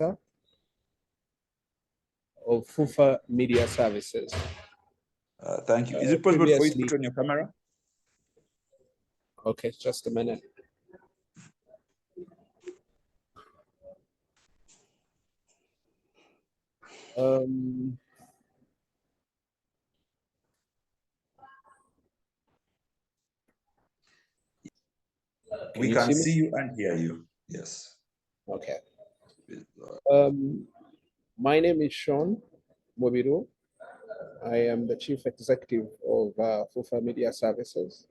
Officer of FUFA Media Services. Thank you. Is it possible for you to put on your camera? Okay, just a minute. We can see you and hear you. Yes. Okay. My name is Shawn Mubiru. I am the Chief Executive of FUFA Media Services.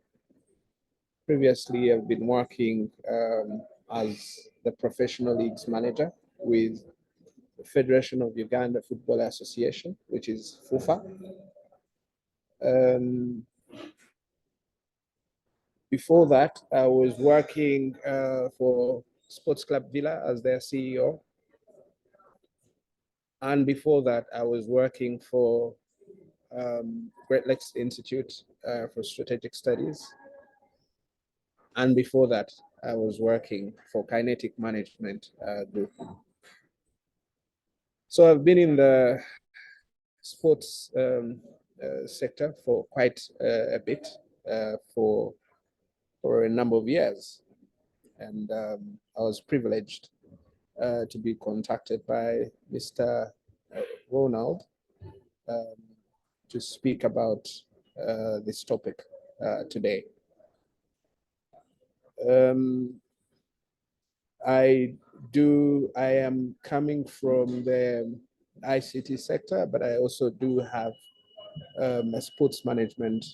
Previously, I've been working as the Professional Leagues Manager with the Federation of Uganda Football Association, which is FUFA. Before that, I was working for Sports Club Villa as their CEO. And before that, I was working for Great Lakes Institute for Strategic Studies. And before that, I was working for Kinetic Management Group. So I've been in the sports sector for quite a bit, for a number of years. And I was privileged to be contacted by Mr. Ronald to speak about this topic today. I am coming from the ICT sector, but I also do have a sports management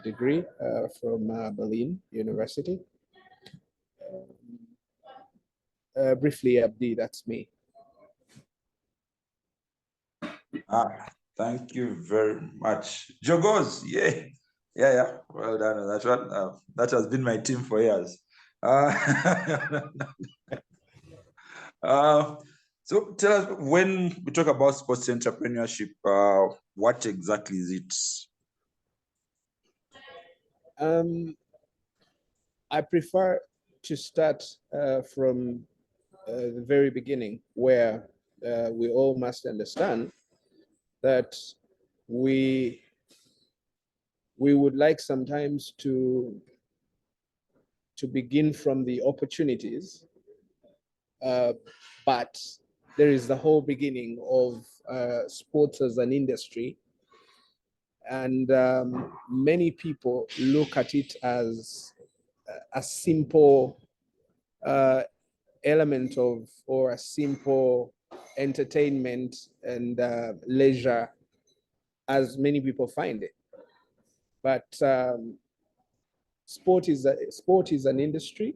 degree from Berlin University. Briefly, Abdi, that's me. Thank you very much. Jogos, yeah. Well done. That's what that has been my team for years. So tell us, when we talk about sports entrepreneurship, what exactly is it? I prefer to start from the very beginning, where we all must understand that we would like sometimes to begin from the opportunities, but there is the whole beginning of sports as an industry. And many people look at it as a simple element of, or a simple entertainment and leisure, as many people find it. But sport is an industry,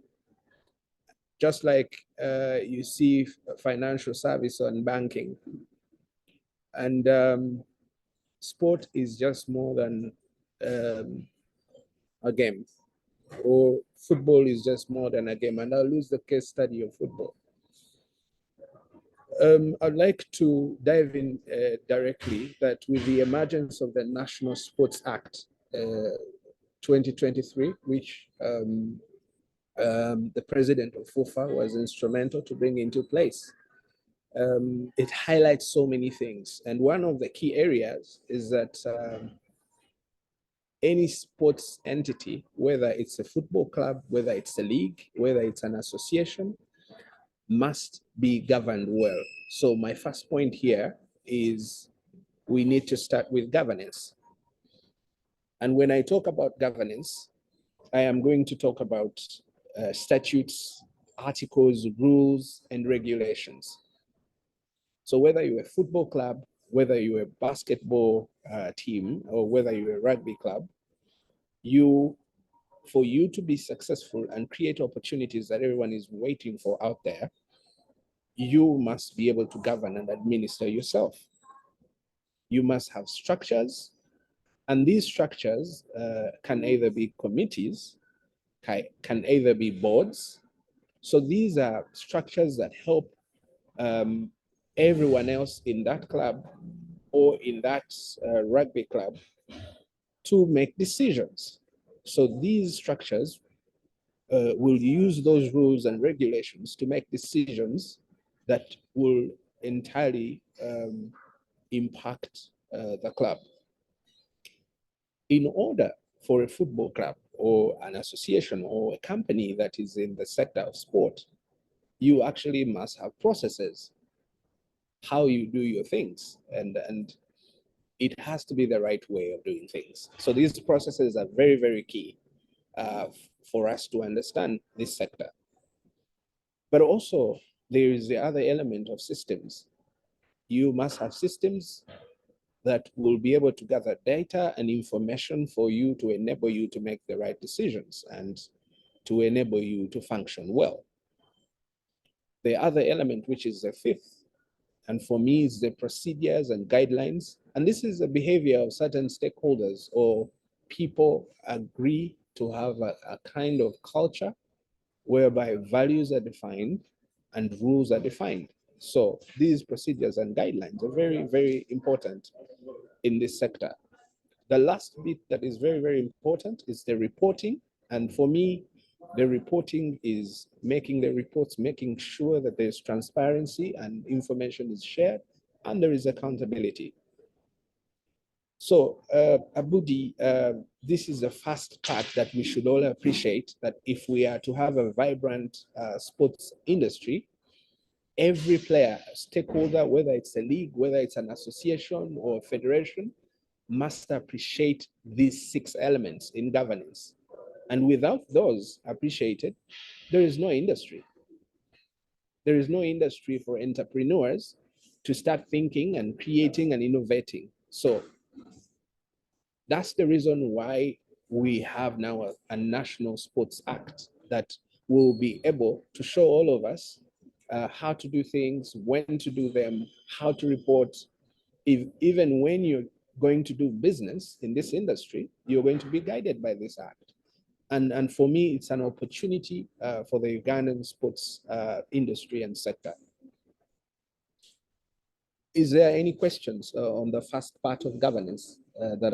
just like you see financial service and banking. And sport is just more than a game, or football is just more than a game. And I'll use the case study of football. I'd like to dive in directly that with the emergence of the National Sports Act 2023, which the president of FUFA was instrumental to bring into place, it highlights so many things. And one of the key areas is that any sports entity, whether it's a football club, whether it's a league, whether it's an association, must be governed well. So my first point here is we need to start with governance. And when I talk about governance, I am going to talk about statutes, articles, rules, and regulations. So whether you're a football club, whether you're a basketball team, or whether you're a rugby club, for you to be successful and create opportunities that everyone is waiting for out there, you must be able to govern and administer yourself. You must have structures, and these structures can either be committees, can either be boards. So these are structures that help everyone else in that club or in that rugby club to make decisions. So these structures will use those rules and regulations to make decisions that will entirely impact the club. In order for a football club or an association or a company that is in the sector of sport, you actually must have processes, how you do your things, and it has to be the right way of doing things. So these processes are very, very key for us to understand this sector. But also, there is the other element of systems. You must have systems that will be able to gather data and information for you to enable you to make the right decisions and to enable you to function well. The other element, which is the fifth, and for me is the procedures and guidelines. And this is the behavior of certain stakeholders or people agree to have a kind of culture whereby values are defined and rules are defined. So these procedures and guidelines are very, very important in this sector. The last bit that is very, very important is the reporting. And for me, the reporting is making the reports, making sure that there's transparency and information is shared and there is accountability. So, Abudi, this is the first part that we should all appreciate, that if we are to have a vibrant sports industry, every player, stakeholder, whether it's a league, whether it's an association or a federation, must appreciate these 6 elements in governance. And without those appreciated, there is no industry. There is no industry for entrepreneurs to start thinking and creating and innovating. So that's the reason why we have now a National Sports Act that will be able to show all of us how to do things, when to do them, how to report. Even when you're going to do business in this industry, you're going to be guided by this act. And for me, it's an opportunity for the Ugandan sports industry and sector. Is there any questions on the first part of governance that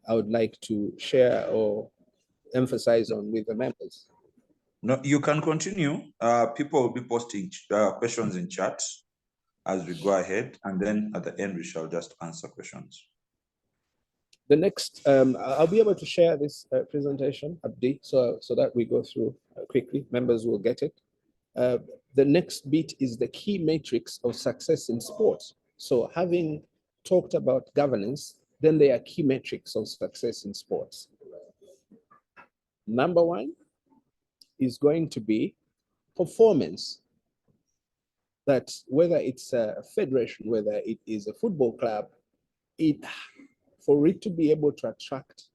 I would like to share or emphasize on with the members? No, you can continue. People will be posting questions in chat as we go ahead, and then at the end we shall just answer questions. The next, I'll be able to share this presentation, Abdi, so that we go through quickly. Members will get it. The next bit is the key matrix of success in sports. So having talked about governance, then there are key metrics of success in sports. Number 1 is going to be performance. That whether it's a federation, whether it is a football club, for it to be able to attract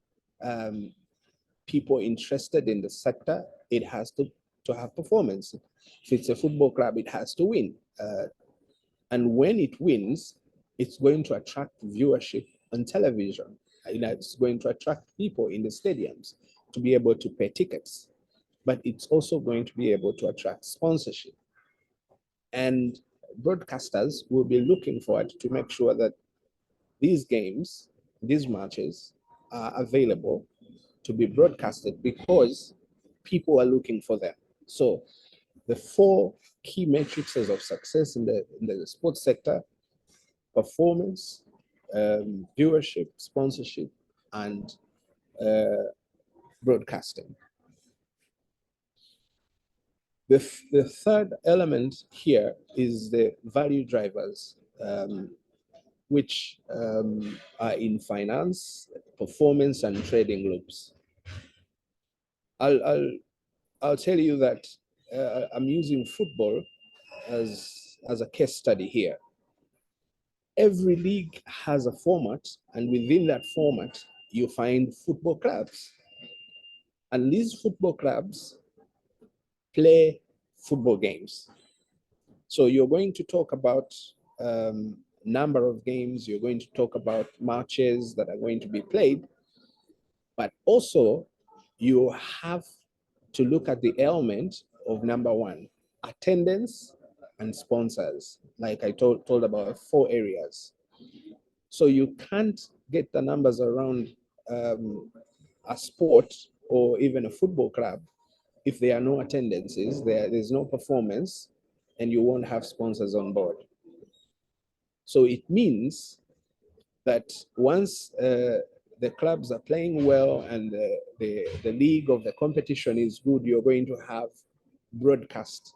people interested in the sector, it has to have performance. If it's a football club, it has to win. And when it wins, it's going to attract viewership on television. It's going to attract people in the stadiums to be able to pay tickets. But it's also going to be able to attract sponsorship. And broadcasters will be looking for it to make sure that these games, these matches are available to be broadcasted because people are looking for them. So the 4 key matrices of success in the sports sector: performance, viewership, sponsorship, and broadcasting. The third element here is the value drivers, which are in finance, performance, and trading loops. I'll tell you that I'm using football as a case study here. Every league has a format, and within that format, you find football clubs. And these football clubs play football games. So you're going to talk about number of games, you're going to talk about matches that are going to be played, but also you have to look at the element of number 1, attendance and sponsors, like I told about 4 areas. So you can't get the numbers around a sport or even a football club if there are no attendances, there's no performance, and you won't have sponsors on board. So it means that once the clubs are playing well and the league of the competition is good, you're going to have broadcast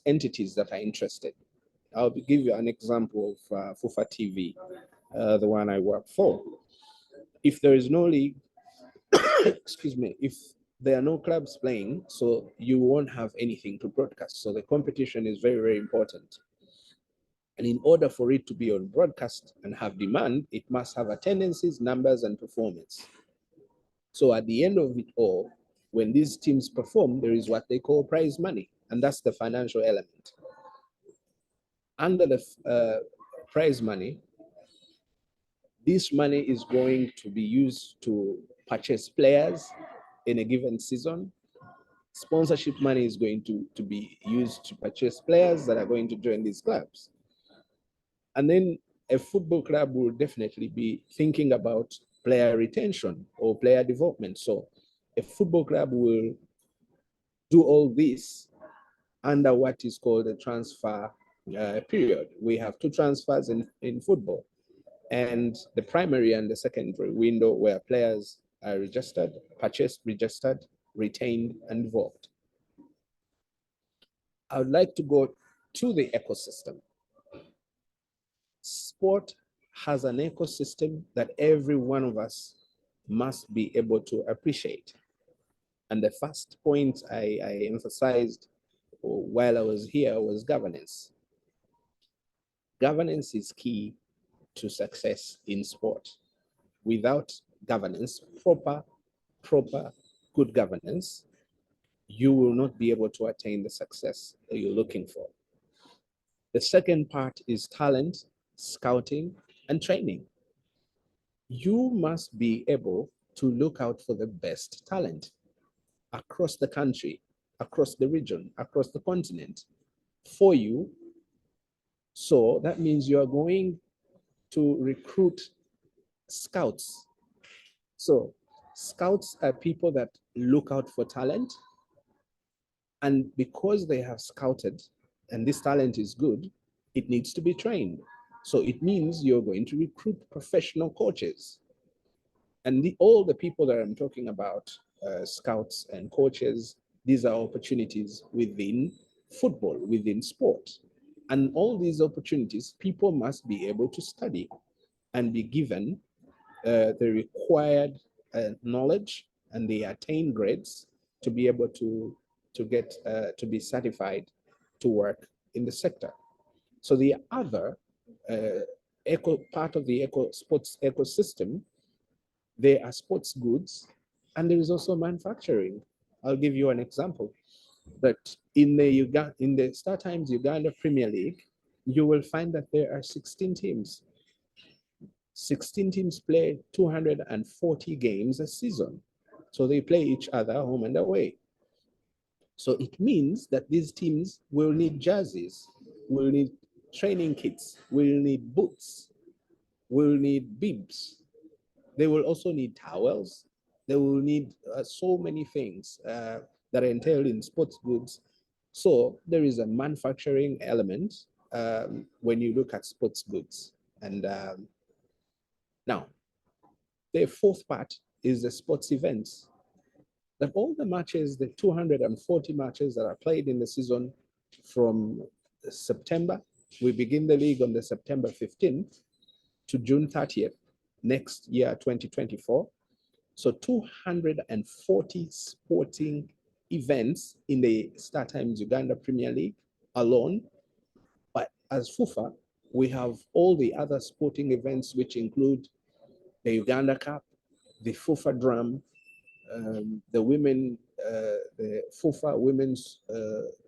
entities that are interested. I'll give you an example of FUFA TV, the one I work for. If there is no league, excuse me, if there are no clubs playing, so you won't have anything to broadcast. So the competition is very, very important. And in order for it to be on broadcast and have demand, it must have attendances, numbers, and performance. So at the end of it all, when these teams perform, there is what they call prize money, and that's the financial element. Under the prize money, this money is going to be used to purchase players in a given season. Sponsorship money is going to be used to purchase players that are going to join these clubs. And then a football club will definitely be thinking about player retention or player development. So a football club will do all this under what is called a transfer period. We have two transfers in football, and the primary and the secondary window where players are registered, purchased, registered, retained, and developed. I would like to go to the ecosystem. Sport has an ecosystem that every one of us must be able to appreciate. And the first point I emphasized while I was here was governance. Governance is key to success in sport. Without governance, proper, good governance, you will not be able to attain the success that you're looking for. The second part is talent, scouting, and training. You must be able to look out for the best talent across the country, across the region, across the continent for you. So that means you are going to recruit scouts. So scouts are people that look out for talent, and because they have scouted and this talent is good, it needs to be trained. So it means you're going to recruit professional coaches. And all the people that I'm talking about, scouts and coaches, these are opportunities within football, within sport. And all these opportunities, people must be able to study and be given the required knowledge and the attained grades to be able to get to be certified to work in the sector. So the other part of the sports ecosystem, there are sports goods, and there is also manufacturing. I'll give you an example. But in the Star Times Uganda Premier League, you will find that there are 16 teams. 16 teams play 240 games a season. So they play each other home and away. So it means that these teams will need jerseys, will need training kits, will need boots, will need bibs. They will also need towels. They will need so many things that are entailed in sports goods. So there is a manufacturing element when you look at sports goods. And now, the fourth part is the sports events. That all the matches, the 240 matches that are played in the season from September, we begin the league on the September 15th to June 30th, next year, 2024. So 240 sporting events in the Star Times Uganda Premier League alone. But as FUFA, we have all the other sporting events, which include the Uganda Cup, the FUFA Drum, the FUFA Women's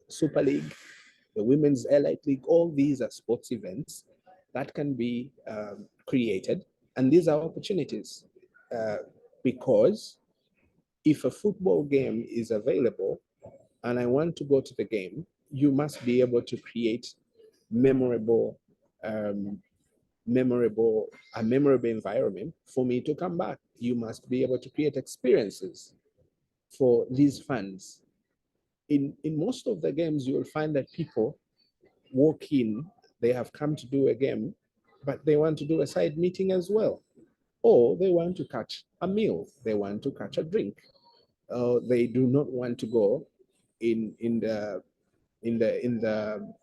Super League, the Women's Elite League. All these are sports events that can be created. And these are opportunities because if a football game is available and I want to go to the game, you must be able to create a memorable environment for me to come back. You must be able to create experiences for these fans. in most of the games, you will find that people walk in, they have come to do a game, but they want to do a side meeting as well. Or they want to catch a meal, they want to catch a drink. They do not want to go in the in the in the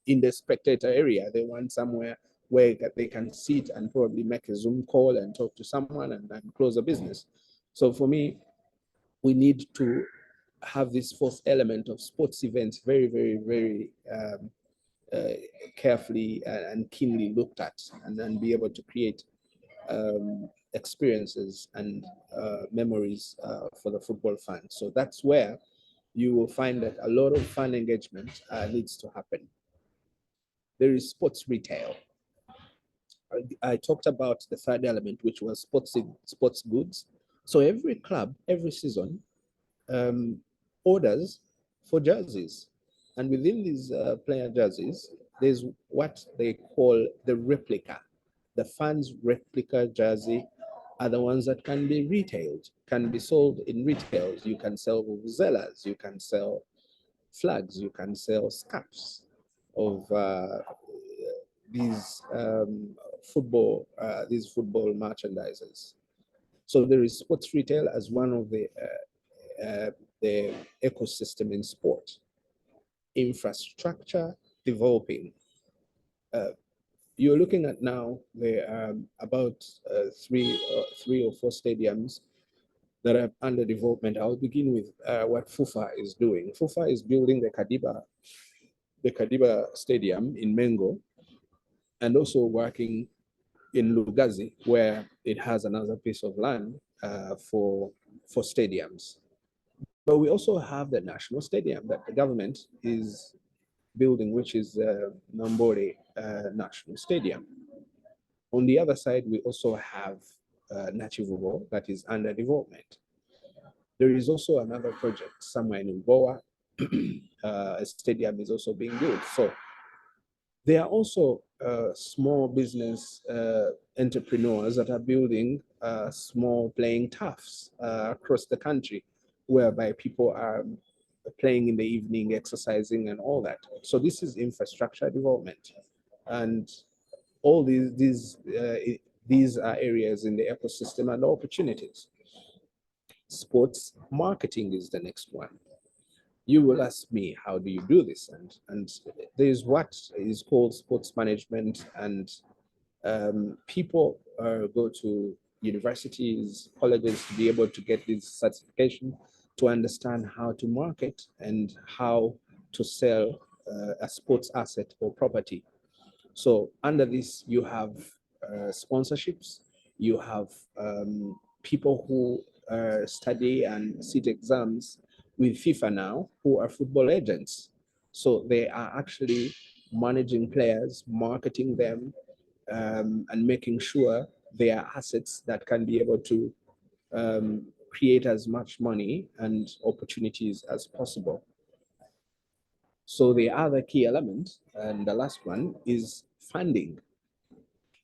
in the spectator area. They want somewhere where they can sit and probably make a Zoom call and talk to someone and close a business. So for me, we need to have this fourth element of sports events very, very, very uh, carefully and keenly looked at, and then be able to create experiences and memories for the football fans. So that's where you will find that a lot of fan engagement needs to happen. There is sports retail. I talked about the third element, which was sports goods. So every club, every season, orders for jerseys. And within these player jerseys, there's what they call the replica. The fans' replica jersey are the ones that can be retailed, can be sold in retails. You can sell vuvuzelas, you can sell flags, you can sell scarves of these football merchandisers. So there is sports retail as one of the ecosystem in sport. Infrastructure developing. You're looking at now there about three or four stadiums that are under development. I'll begin with what FUFA is doing. FUFA is building the Kadiba Stadium in Mengo, and also working in Lugazi, where it has another piece of land for stadiums. But we also have the national stadium that the government is building, which is Nambore National Stadium. On the other side, we also have Nachivubo that is under development. There is also another project somewhere in Uboa. A stadium is also being built. So there are also small business entrepreneurs that are building small playing turfs across the country, whereby people are playing in the evening, exercising and all that. So this is infrastructure development. And all these are areas in the ecosystem and opportunities. Sports marketing is the next one. You will ask me, how do you do this? And there's what is called sports management, and people go to universities, colleges to be able to get this certification, to understand how to market and how to sell a sports asset or property. So under this, you have sponsorships, you have people who study and sit exams with FIFA now, who are football agents. So they are actually managing players, marketing them, and making sure they are assets that can be able to create as much money and opportunities as possible. So the other key element, and the last one, is funding.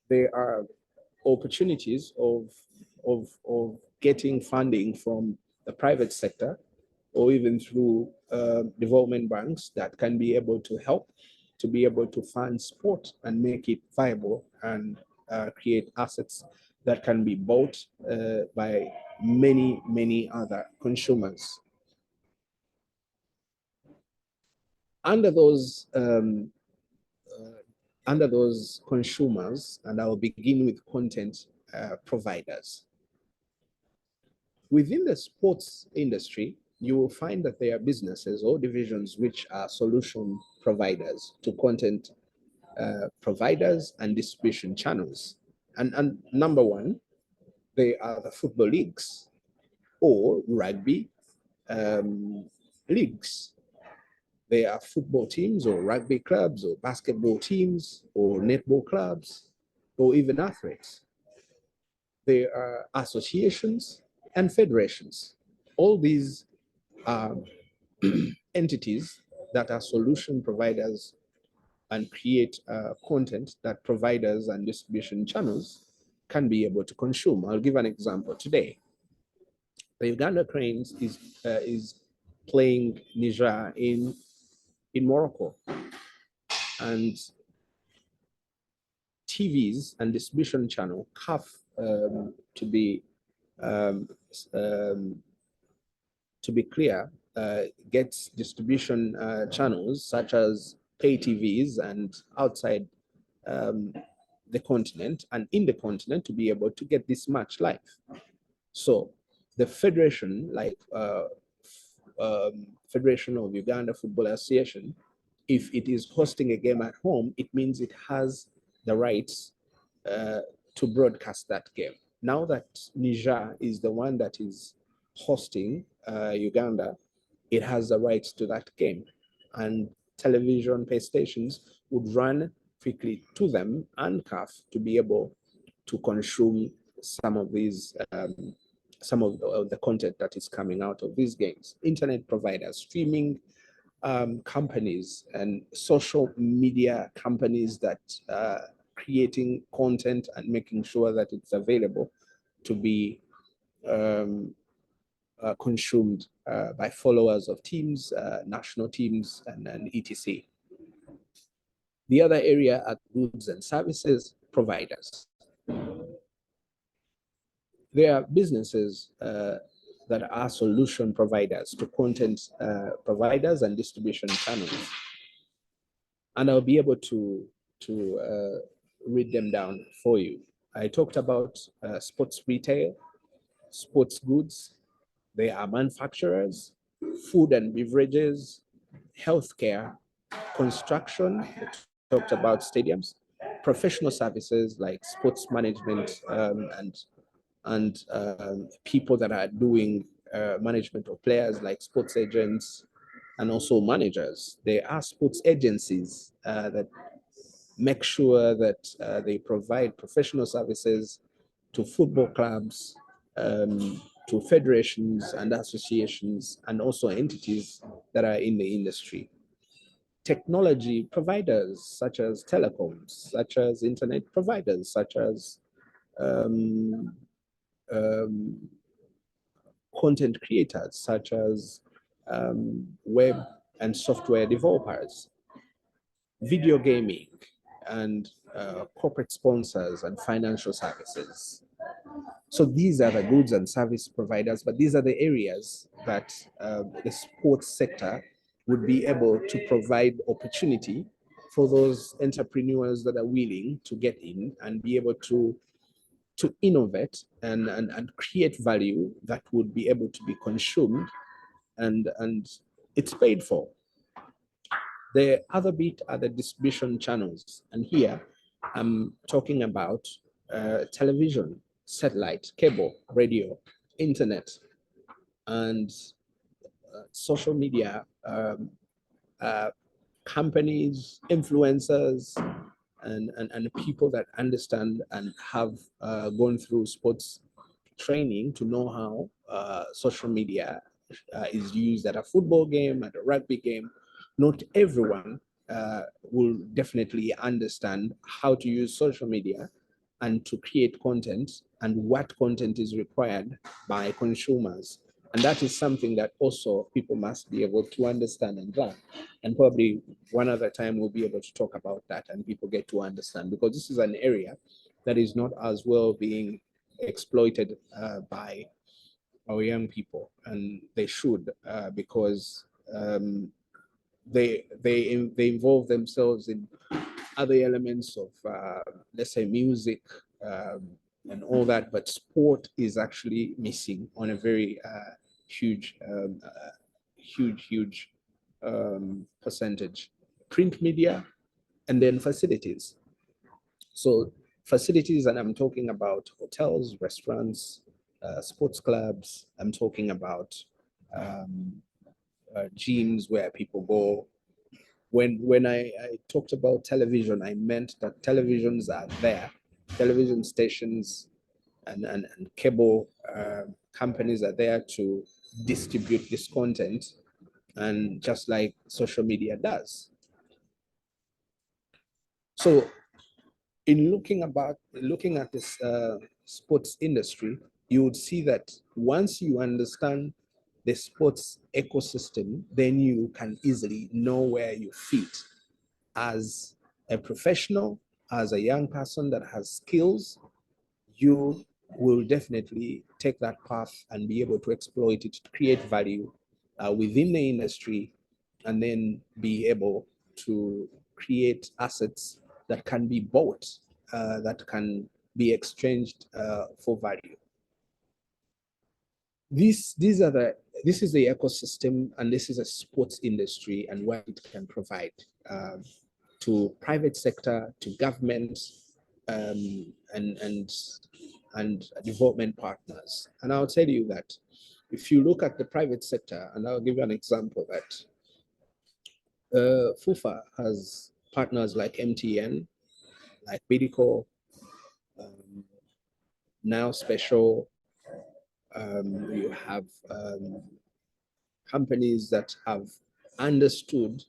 There are opportunities of getting funding from the private sector, or even through development banks that can be able to help to be able to fund sport and make it viable and create assets that can be bought by many other consumers. Under those consumers, and I'll begin with content providers. Within the sports industry, you will find that there are businesses or divisions which are solution providers to content providers and distribution channels. And number one, they are the football leagues or rugby leagues. They are football teams or rugby clubs or basketball teams or netball clubs or even athletes. There are associations and federations. All these are entities that are solution providers and create content that providers and distribution channels can be able to consume. I'll give an example today. The Uganda Cranes is playing Niger in Morocco. And TVs and distribution channel, CAF, to be clear, gets distribution channels such as pay TVs and outside the continent and in the continent to be able to get this match live. So the federation, like Federation of Uganda Football Association, if it is hosting a game at home, it means it has the rights to broadcast that game. Now that Niger is the one that is hosting Uganda, it has the rights to that game. And television pay stations would run quickly to them and CAF to be able to consume some of these, some of the content that is coming out of these games. Internet providers, streaming companies, and social media companies that creating content and making sure that it's available to be consumed by followers of teams, national teams, and etc. The other area are goods and services providers. There are businesses that are solution providers to content providers and distribution channels. And I'll be able to read them down for you. I talked about sports retail, sports goods. They are manufacturers, food and beverages, healthcare, construction. I talked about stadiums, professional services like sports management and people that are doing management of players like sports agents and also managers. There are sports agencies that make sure that they provide professional services to football clubs, to federations and associations, and also entities that are in the industry. Technology providers such as telecoms, such as internet providers, such as content creators, such as web and software developers, video gaming, and corporate sponsors and financial services. So these are the goods and service providers, but these are the areas that the sports sector would be able to provide opportunity for those entrepreneurs that are willing to get in and be able to innovate and create value that would be able to be consumed and it's paid for. The other bit are the distribution channels. And here I'm talking about television, satellite, cable, radio, internet, and social media companies, influencers, and people that understand and have gone through sports training to know how social media is used at a football game, at a rugby game. Not everyone will definitely understand how to use social media and to create content and what content is required by consumers. And that is something that also people must be able to understand and learn. And probably one other time we'll be able to talk about that and people get to understand, because this is an area that is not as well being exploited by our young people, and they should, because they involve themselves in other elements of, let's say, music and all that, but sport is actually missing on a very huge percentage. Print media, and then facilities. So facilities, and I'm talking about hotels, restaurants, sports clubs. I'm talking about gyms where people go. When I talked about television, I meant that televisions are there, television stations and cable companies are there to distribute this content, and just like social media does. So in looking at this sports industry, you would see that once you understand the sports ecosystem, then you can easily know where you fit as a professional, as a young person that has skills. You will definitely take that path and be able to exploit it to create value within the industry, and then be able to create assets that can be bought, that can be exchanged for value. This is the ecosystem, and this is a sports industry and what it can provide to private sector, to government, and development partners. And I'll tell you that if you look at the private sector, and I'll give you an example that FUFA has partners like MTN, like Medical, Now Special. You have companies that have understood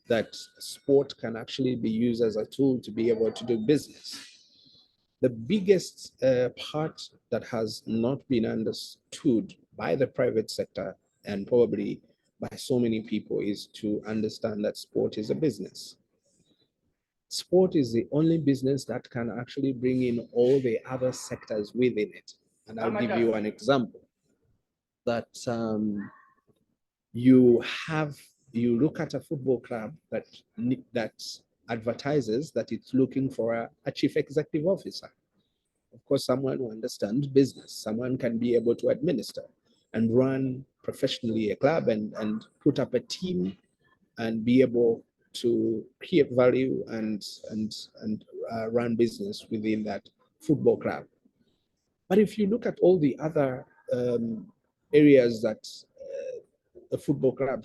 that sport can actually be used as a tool to be able to do business. The biggest part that has not been understood by the private sector, and probably by so many people, is to understand that sport is a business. Sport is the only business that can actually bring in all the other sectors within it. And I'll give you an example that you look at a football club that advertises that it's looking for a chief executive officer. Of course, someone who understands business, someone can be able to administer and run professionally a club and put up a team and be able to create value and run business within that football club. But if you look at all the other areas that a football club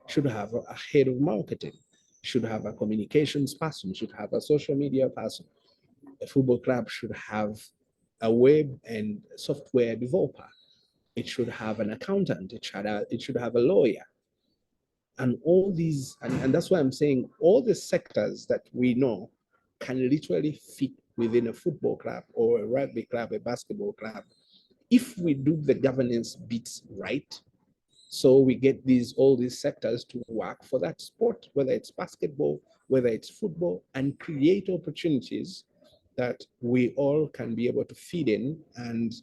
should have a head of marketing, should have a communications person, should have a social media person. A football club should have a web and software developer. It should have an accountant. It should have a lawyer. And all these, and that's why I'm saying all the sectors that we know can literally fit within a football club or a rugby club, a basketball club, if we do the governance bits right. So we get all these sectors to work for that sport, whether it's basketball, whether it's football, and create opportunities that we all can be able to feed in and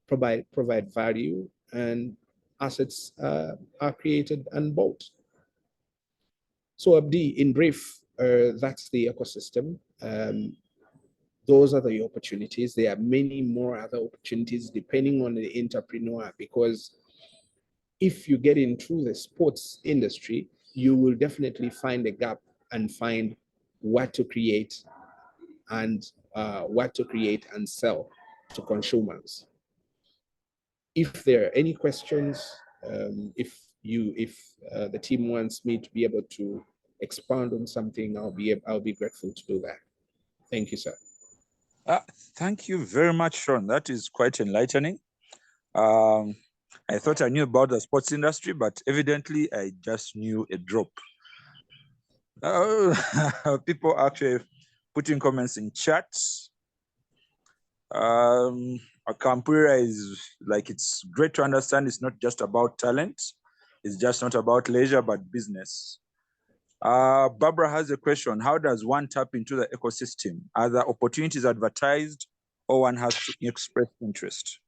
provide value, and assets are created and bought. So Abdi, in brief, that's the ecosystem. Those are the opportunities. There are many more other opportunities depending on the entrepreneur, because if you get into the sports industry, you will definitely find a gap and find what to create and sell to consumers. If there are any questions, if the team wants me to be able to expand on something, I'll be grateful to do that. Thank you, sir. Thank you very much, Shawn. That is quite enlightening. I thought I knew about the sports industry, but evidently I just knew a drop. People actually putting comments in chats. Akampura is like, it's great to understand it's not just about talent. It's just not about leisure, but business. Barbara has a question. How does one tap into the ecosystem? Are the opportunities advertised, or one has to express interest?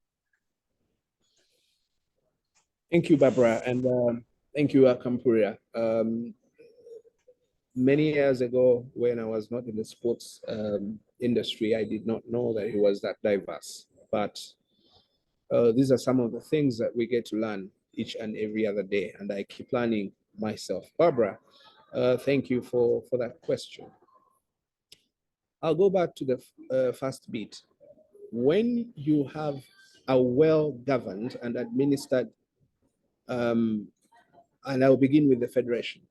Thank you, Barbara, and thank you, Akampura. Many years ago, when I was not in the sports industry, I did not know that it was that diverse. But these are some of the things that we get to learn each and every other day, and I keep learning myself. Barbara, thank you for that question. I'll go back to the first bit. When you have a well-governed and administered, and I'll begin with the Federation.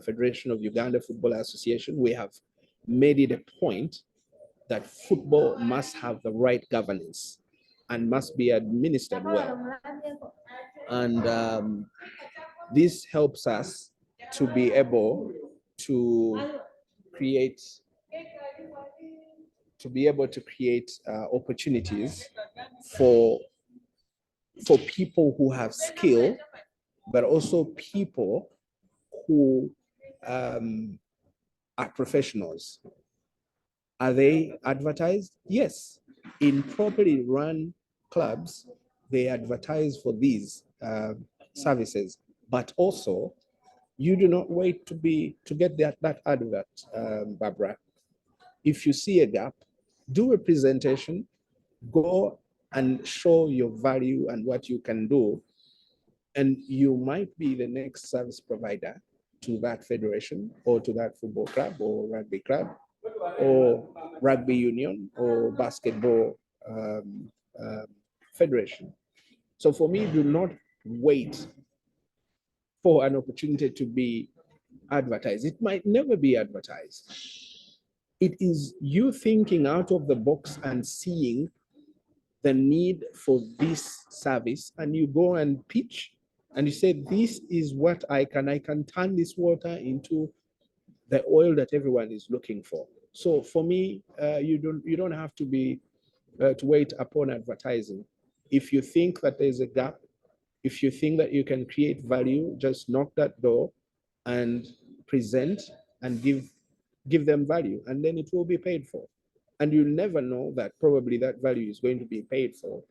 Federation of Uganda Football Association, we have made it a point that football must have the right governance and must be administered well. And this helps us to be able to create opportunities for for people who have skill, but also people who are professionals. Are they advertised? Yes. In properly run clubs, they advertise for these services, but also you do not wait to get that advert, Barbara. If you see a gap, do a presentation, go and show your value and what you can do, and you might be the next service provider to that federation or to that football club or rugby club or rugby union or basketball federation. So for me, do not wait for an opportunity to be advertised. It might never be advertised. It is you thinking out of the box and seeing the need for this service, and you go and pitch and you say, this is what I can turn this water into the oil that everyone is looking for. So for me, you don't have to be to wait upon advertising. If you think that there's a gap, if you think that you can create value, just knock that door and present and give them value, and then it will be paid for. And you never know that probably that value is going to be paid for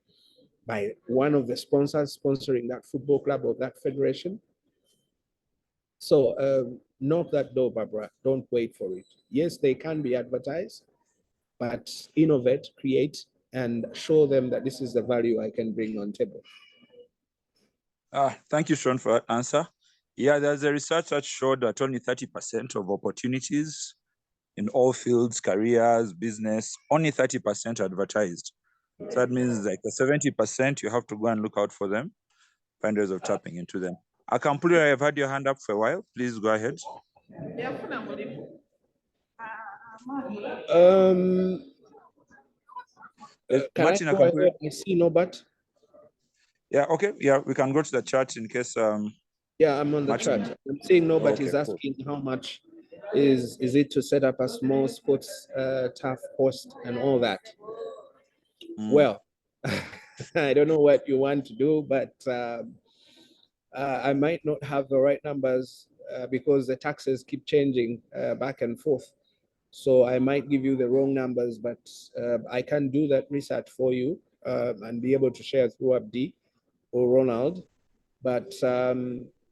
by one of the sponsors sponsoring that football club or that federation. So knock that door, Barbara. Don't wait for it. Yes, they can be advertised, but innovate, create, and show them that this is the value I can bring on table. Thank you, Shawn, for that answer. Yeah, there's a research that showed that only 30% of opportunities in all fields, careers, business, only 30% advertised. So that means like the 70%, you have to go and look out for them, find ways of tapping into them. Akampuli, I have had your hand up for a while. Please go ahead. Can I go ahead? I see no but. Yeah, okay. Yeah, we can go to the chat in case. Yeah, I'm on the chat. I'm seeing nobody is asking how much is it to set up a small sports turf post and all that. Well, I don't know what you want to do, but I might not have the right numbers because the taxes keep changing back and forth. So I might give you the wrong numbers, but I can do that research for you and be able to share through Abdi or Ronald. But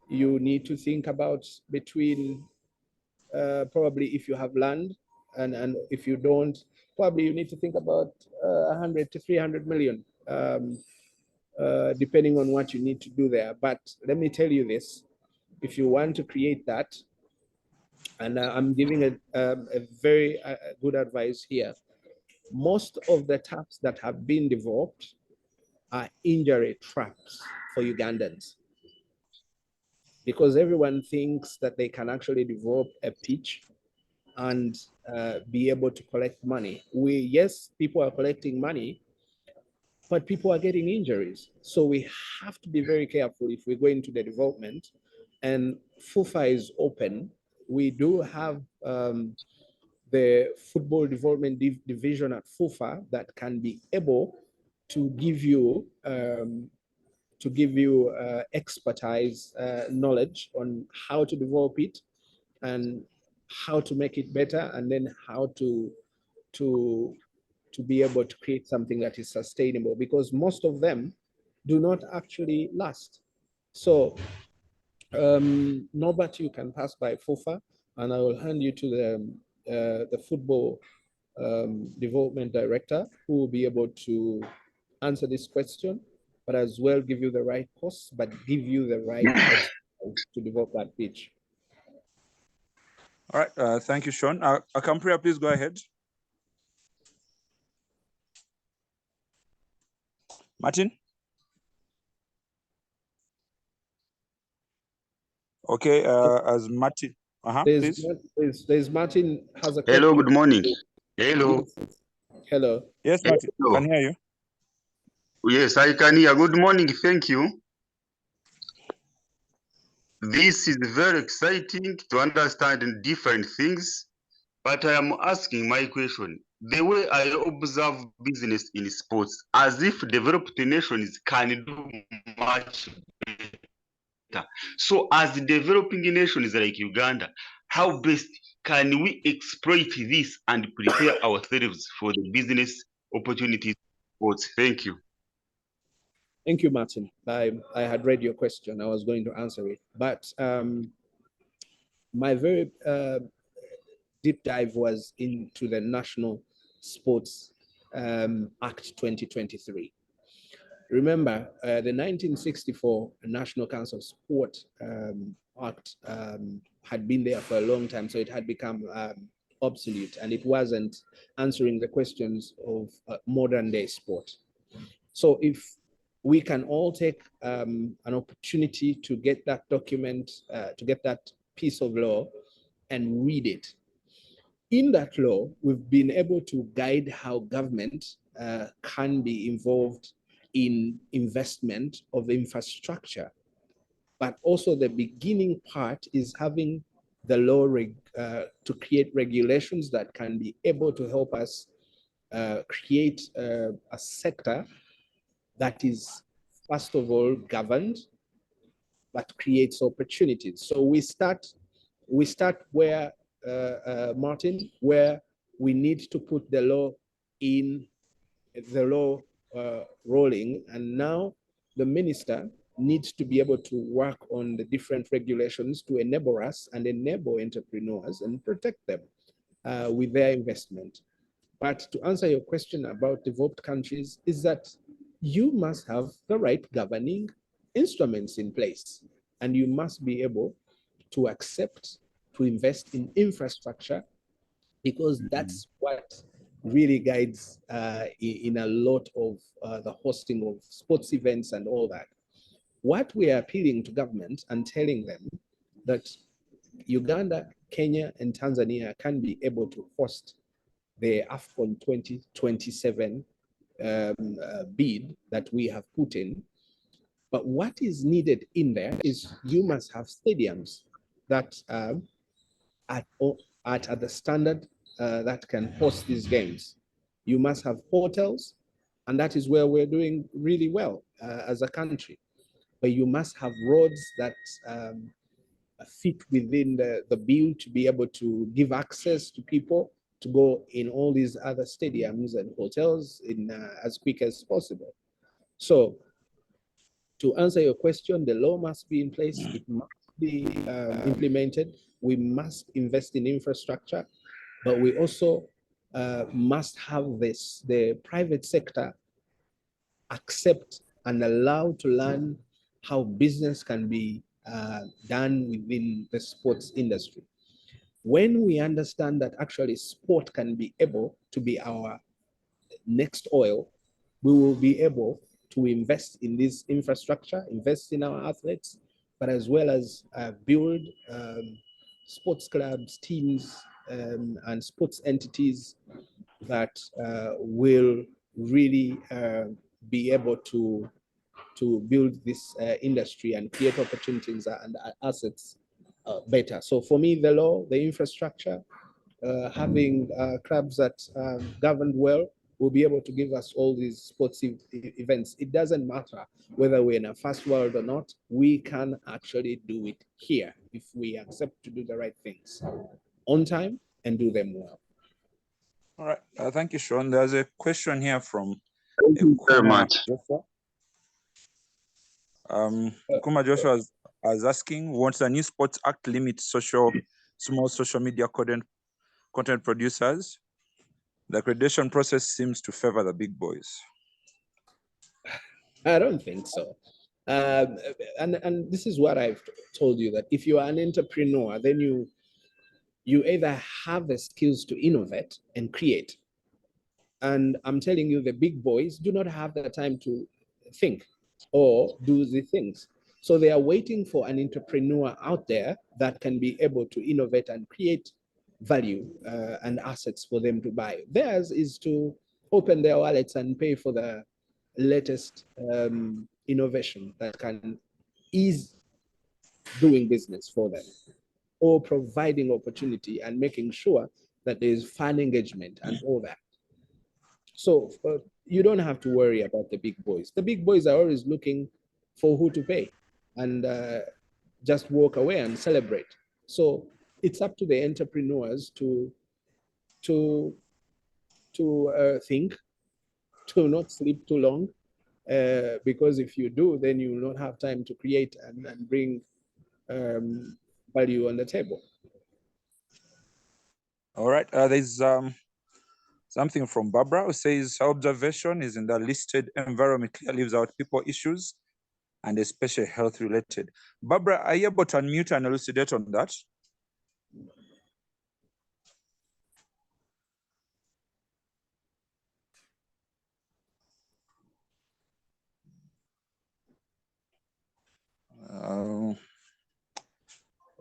you need to think about between probably if you have land and if you don't, probably you need to think about 100 to 300 million, depending on what you need to do there. But let me tell you this, if you want to create that, and I'm giving a very good advice here, most of the taps that have been developed are injury traps for Ugandans, because everyone thinks that they can actually develop a pitch and be able to collect money. Yes, people are collecting money, but people are getting injuries. So we have to be very careful if we go into the development. And FUFA is open. We do have the football development division at FUFA that can be able to give you expertise, knowledge on how to develop it and how to make it better, and then how to be able to create something that is sustainable, because most of them do not actually last. So Norbert, you can pass by FUFA, and I will hand you to the football development director, who will be able to answer this question, but as well give you the right costs, but give you the right expertise to develop that pitch. All right, thank you, Shawn. Akampria, please go ahead. Martin? Okay, as Martin, please. There's Martin has a question. Hello, good morning. Hello. Yes. Hello. Yes, Martin, hello. Can hear you. Yes, I can hear. Good morning, thank you. This is very exciting to understand different things, but I am asking my question. the way I observe business in sports, as if developed nations can do much better. So as developing nations like Uganda, how best can we exploit this and prepare ourselves for the business opportunities? Thank you. Thank you, Martin. I had read your question. I was going to answer it, but my very deep dive was into the National Sports Act 2023. Remember, the 1964 National Council of Sport Act had been there for a long time, so it had become obsolete, and it wasn't answering the questions of modern day sport. So if we can all take an opportunity to get that document, to get that piece of law and read it. In that law, we've been able to guide how government can be involved in investment of infrastructure. But also the beginning part is having the law to create regulations that can be able to help us create a sector that is, first of all, governed, but creates opportunities. So we start where, Martin, where we need to put the law in, the law rolling, and now the minister needs to be able to work on the different regulations to enable us and enable entrepreneurs and protect them with their investment. But to answer your question about developed countries is that you must have the right governing instruments in place, and you must be able to accept to invest in infrastructure, because that's what really guides in a lot of the hosting of sports events and all that. What we are appealing to government and telling them that Uganda, Kenya, and Tanzania can be able to host the AFCON 2027 bid that we have put in. But what is needed in there is you must have stadiums that at the standard that can host these games. You must have hotels, and that is where we're doing really well as a country. But you must have roads that fit within the bill to be able to give access to people to go in all these other stadiums and hotels in as quick as possible. So to answer your question, the law must be in place. It must be implemented. We must invest in infrastructure, but we also must have the private sector accept and allow to learn how business can be done within the sports industry. When we understand that actually sport can be able to be our next oil, we will be able to invest in this infrastructure, invest in our athletes, but as well as build sports clubs, teams, and sports entities that will really be able to build this industry and create opportunities and assets better. So for me, the law, the infrastructure, having clubs that governed well will be able to give us all these sports events. It doesn't matter whether we're in a first world or not, we can actually do it here if we accept to do the right things on time and do them well. All right, thank you, Shawn. There's a question here from Thank you very much. Joshua. Kuma Joshua is asking, what's the new Sports Act limit small social media content producers? The accreditation process seems to favor the big boys. I don't think so. And this is what I've told you, that if you are an entrepreneur, then you either have the skills to innovate and create. And I'm telling you, the big boys do not have the time to think or do the things. So they are waiting for an entrepreneur out there that can be able to innovate and create value and assets for them to buy. Theirs is to open their wallets and pay for the latest innovation that can ease doing business for them, or providing opportunity and making sure that there is fan engagement and all that. So you don't have to worry about the big boys. The big boys are always looking for who to pay and just walk away and celebrate. So it's up to the entrepreneurs to think, to not sleep too long, because if you do, then you will not have time to create and bring value on the table. All right. There's something from Barbara who says her observation is in the listed environment clearly leaves out people issues and especially health related. Barbara, are you able to unmute and elucidate on that?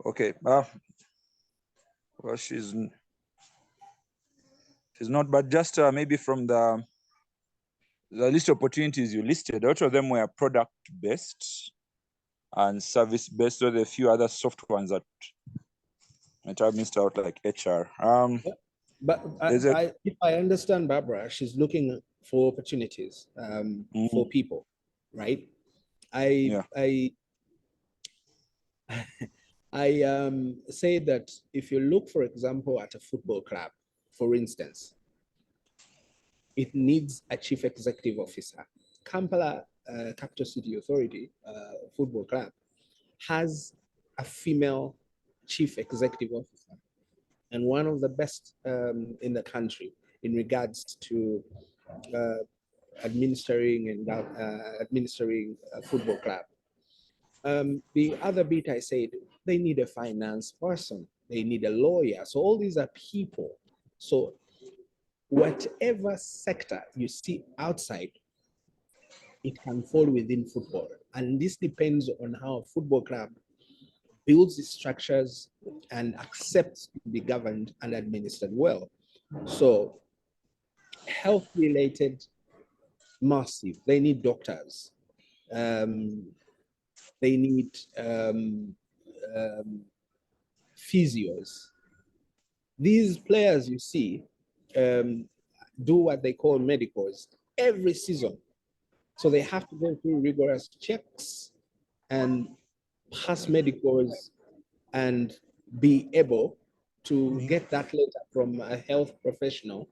Okay. Well, she's not, but just maybe from the list of opportunities you listed, out of them were product based and service based, or the few other soft ones that might have missed out, like HR. But if I understand Barbara, she's looking for opportunities for people, right? I say that if you look, for example, at a football club, for instance, it needs a chief executive officer. Kampala Capital City Authority Football Club has a female chief executive officer, and one of the best in the country in regards to administering a football club. The other bit I said, they need a finance person, they need a lawyer. So all these are people. So whatever sector you see outside, it can fall within football. And this depends on how a football club builds its structures and accepts to be governed and administered well. So health related, massive. They need doctors. They need physios. These players you see do what they call medicals every season. So they have to go through rigorous checks and pass medicals and be able to get that letter from a health professional.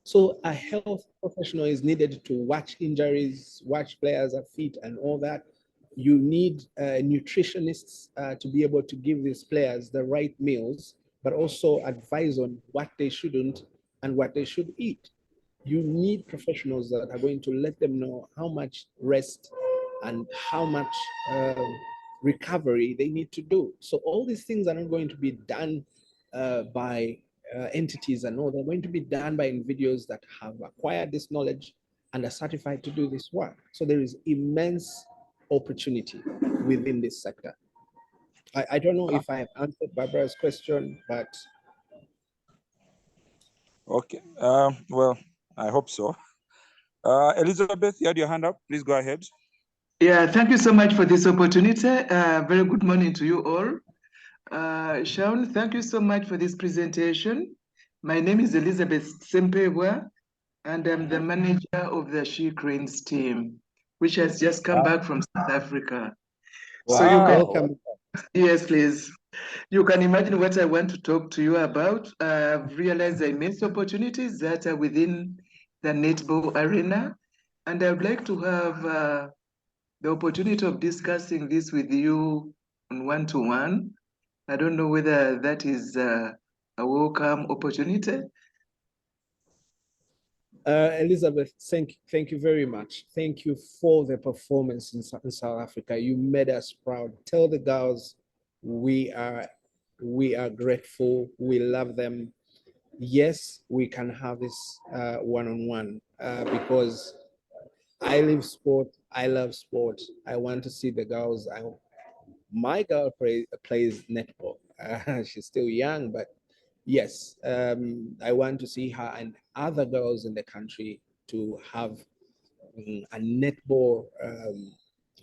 So a health professional is needed to watch injuries, watch players are fit and all that. You need nutritionists to be able to give these players the right meals, but also advise on what they shouldn't and what they should eat. You need professionals that are going to let them know how much rest and how much recovery they need to do. So all these things are not going to be done by entities and all. They're going to be done by individuals that have acquired this knowledge and are certified to do this work. So there is immense opportunity within this sector. I don't know if I have answered Barbara's question, but. Okay, well, I hope so. Elizabeth, you had your hand up. Please go ahead. Yeah, thank you so much for this opportunity. Very good morning to you all. Shawn, thank you so much for this presentation. My name is Elizabeth Sempewa, and I'm the manager of the She Cranes team, which has just come back from South Africa. Wow. So you can welcome. Yes, please. You can imagine what I want to talk to you about. I've realized the immense opportunities that are within the netball arena, and I would like to have the opportunity of discussing this with you on one-to-one. I don't know whether that is a welcome opportunity. Elizabeth, thank you very much. Thank you for the performance in South Africa. You made us proud. Tell the girls we are grateful. We love them. Yes, we can have this one-on-one because I live sport. I love sport. I want to see the girls. My girl plays netball. She's still young, but yes, I want to see her and other girls in the country to have a netball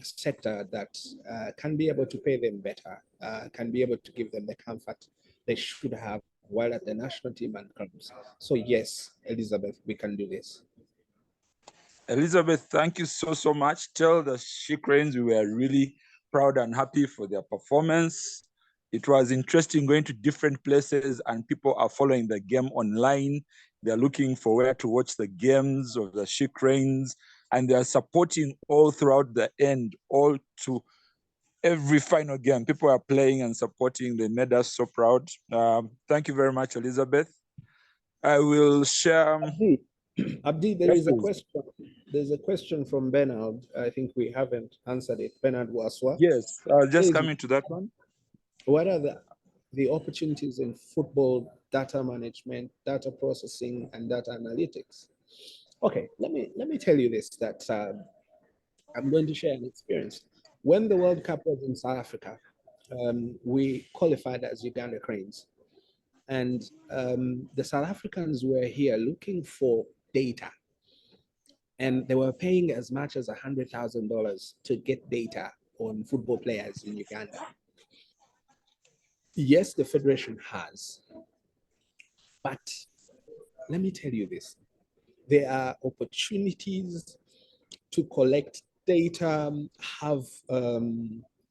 sector that can be able to pay them better, can be able to give them the comfort they should have while at the national team and clubs. So yes, Elizabeth, we can do this. Elizabeth, thank you so much. Tell the She Cranes we were really proud and happy for their performance. It was interesting going to different places and people are following the game online. They're looking for where to watch the games of the She Cranes, and they're supporting all throughout the end, all to every final game. People are playing and supporting. They made us so proud. Thank you very much, Elizabeth. I will share. Abdi, there Yes, is a please. question. There's a question from Bernard. I think we haven't answered it. Bernard Waswa. Yes, just coming to that one. What are the opportunities in football data management, data processing, and data analytics? Okay, let me tell you this, that I'm going to share an experience. When the World Cup was in South Africa, we qualified as Uganda Cranes. And the South Africans were here looking for data. And they were paying as much as $100,000 to get data on football players in Uganda. Yes, the Federation has, but let me tell you this. There are opportunities to collect data, have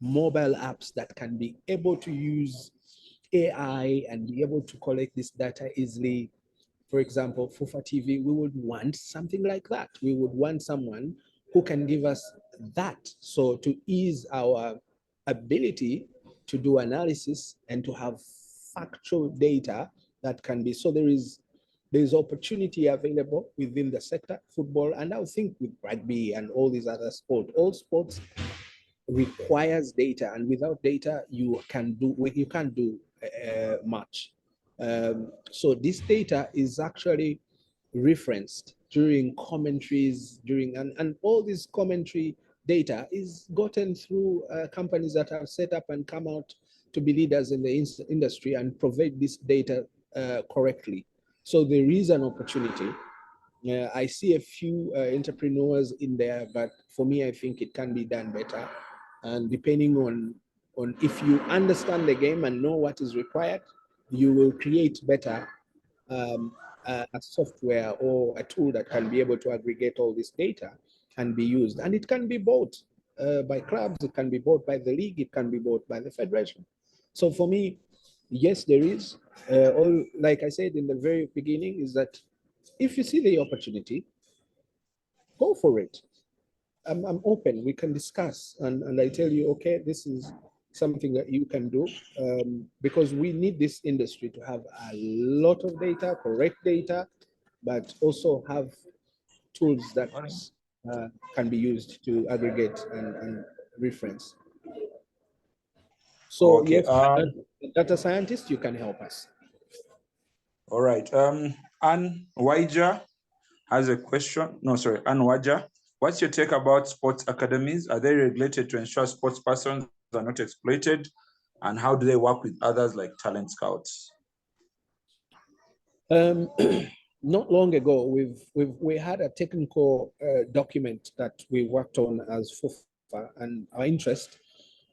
mobile apps that can be able to use AI and be able to collect this data easily. For example, FUFA TV, we would want something like that. We would want someone who can give us that. So to ease our ability to do analysis and to have factual data that can be, so there's opportunity available within the sector, football, and I think with rugby and all these other sports. All sports requires data, and without data, you can't do much. So this data is actually referenced during commentaries, and all this commentary data is gotten through companies that have set up and come out to be leaders in the industry and provide this data correctly. So there is an opportunity. I see a few entrepreneurs in there, but for me, I think it can be done better. And depending on if you understand the game and know what is required, you will create better a software or a tool that can be able to aggregate all this data and be used. And it can be bought by clubs, it can be bought by the league, it can be bought by the federation. So for me, yes, there is. All, like I said in the very beginning, is that if you see the opportunity, go for it. I'm open. We can discuss, and I tell you, okay, this is something that you can do, because we need this industry to have a lot of data, correct data, but also have tools that can be used to aggregate and reference. So Okay, yes, data scientist, you can help us. All right. Ann Waija has a question. No, sorry, Ann Waja. What's your take about sports academies? Are they regulated to ensure sports persons are not exploited? And how do they work with others like talent scouts? Not long ago, we had a technical document that we worked on as FUFA, and our interest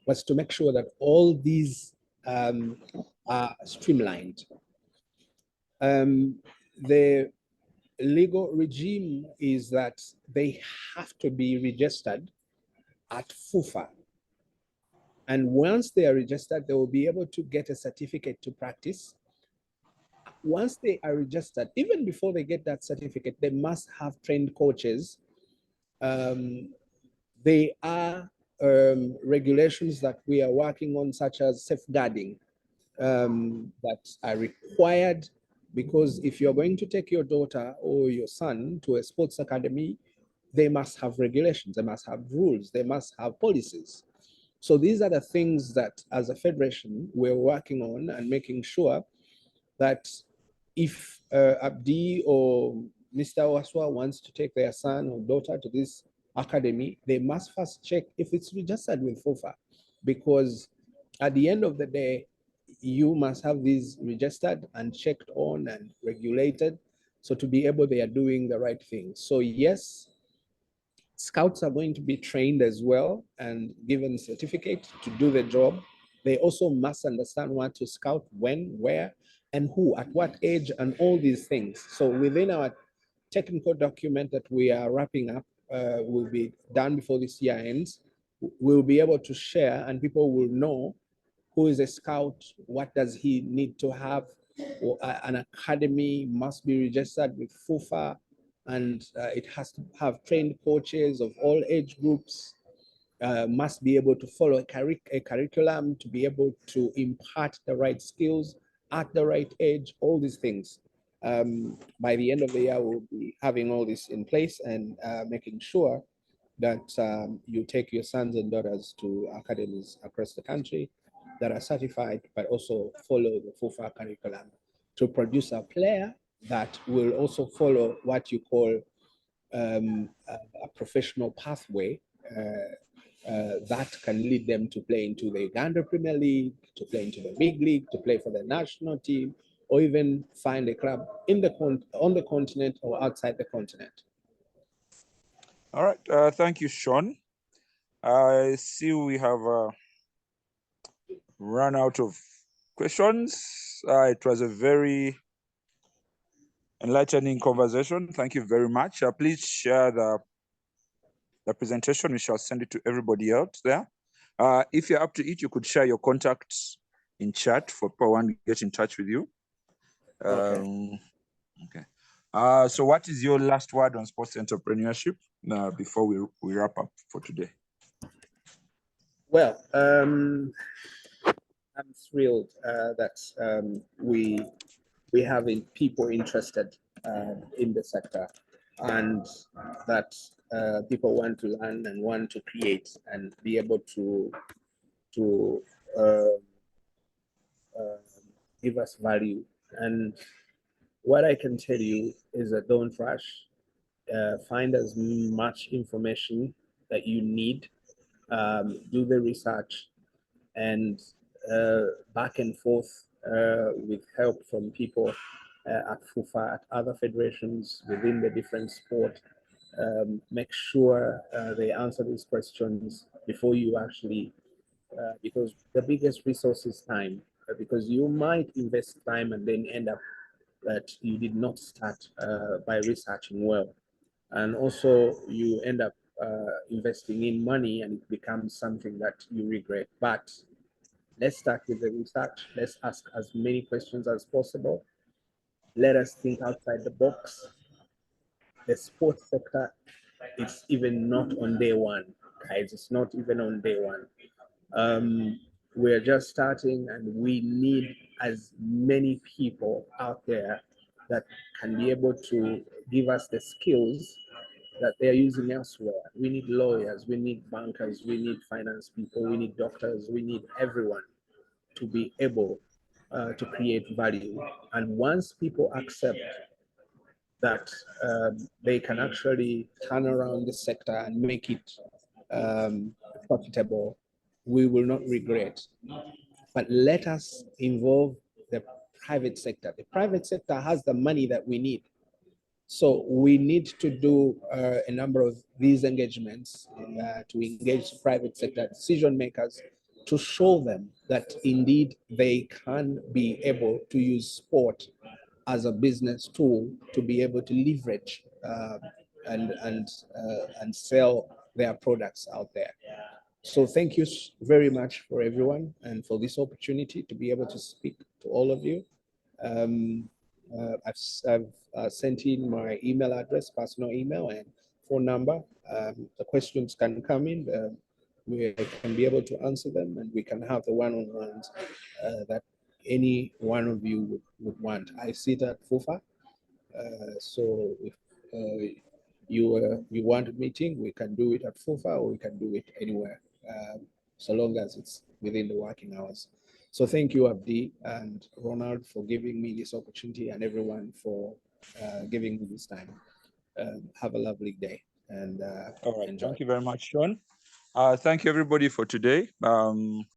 was to make sure that all these are streamlined. The legal regime is that they have to be registered at FUFA. And once they are registered, they will be able to get a certificate to practice. Once they are registered, even before they get that certificate, they must have trained coaches. They are regulations that we are working on, such as safeguarding, that are required, because if you're going to take your daughter or your son to a sports academy, they must have regulations, they must have rules, they must have policies. So these are the things that as a federation, we're working on and making sure that if Abdi or Mr. Waswa wants to take their son or daughter to this academy, they must first check if it's registered with FUFA, because at the end of the day, you must have these registered and checked on and regulated. So to be able, they are doing the right thing. So yes, scouts are going to be trained as well and given certificate to do the job. They also must understand what to scout, when, where, and who, at what age, and all these things. So within our technical document that we are wrapping up, will be done before this year ends, we'll be able to share and people will know who is a scout, what does he need to have. An academy must be registered with FUFA, and it has to have trained coaches of all age groups, must be able to follow a curriculum to be able to impart the right skills at the right age, all these things. By the end of the year, we'll be having all this in place and making sure that you take your sons and daughters to academies across the country that are certified, but also follow the FUFA curriculum to produce a player that will also follow what you call a professional pathway that can lead them to play into the Uganda Premier League, to play into the big league, to play for the national team, or even find a club on the continent or outside the continent. All right, thank you, Shawn. I see we have run out of questions. It was a very enlightening conversation. Thank you very much. Please share the presentation. We shall send it to everybody out there. If you're up to it, you could share your contacts in chat for people who want to get in touch with you. Okay. So what is your last word on sports entrepreneurship before we wrap up for today? Well, I'm thrilled that we have people interested in the sector, and that people want to learn and want to create and be able to give us value. And what I can tell you is that don't rush. Find as much information that you need. Do the research, and back and forth with help from people at FUFA, at other federations within the different sport. Make sure they answer these questions before you actually, because the biggest resource is time, because you might invest time and then end up that you did not start by researching well. And also you end up investing in money and it becomes something that you regret. But let's start with the research. Let's ask as many questions as possible. Let us think outside the box. The sports sector, it's even not on day one, guys. It's not even on day one. We're just starting, and we need as many people out there that can be able to give us the skills that they're using elsewhere. We need lawyers, we need bankers, we need finance people, we need doctors, we need everyone to be able to create value. And once people accept that they can actually turn around the sector and make it profitable, we will not regret. But let us involve the private sector. The private sector has the money that we need. So we need to do a number of these engagements to engage private sector decision makers to show them that indeed they can be able to use sport as a business tool to be able to leverage and sell their products out there. So thank you very much for everyone and for this opportunity to be able to speak to all of you. I've sent in my email address, personal email and phone number. The questions can come in. We can be able to answer them, and we can have the one-on-ones that any one of you would want. I sit at FUFA, so if you want a meeting, we can do it at FUFA or we can do it anywhere, so long as it's within the working hours. So thank you, Abdi and Ronald, for giving me this opportunity, and everyone for giving me this time. Have a lovely day, and all right, enjoy. thank you very much, Shawn. Thank you everybody for today.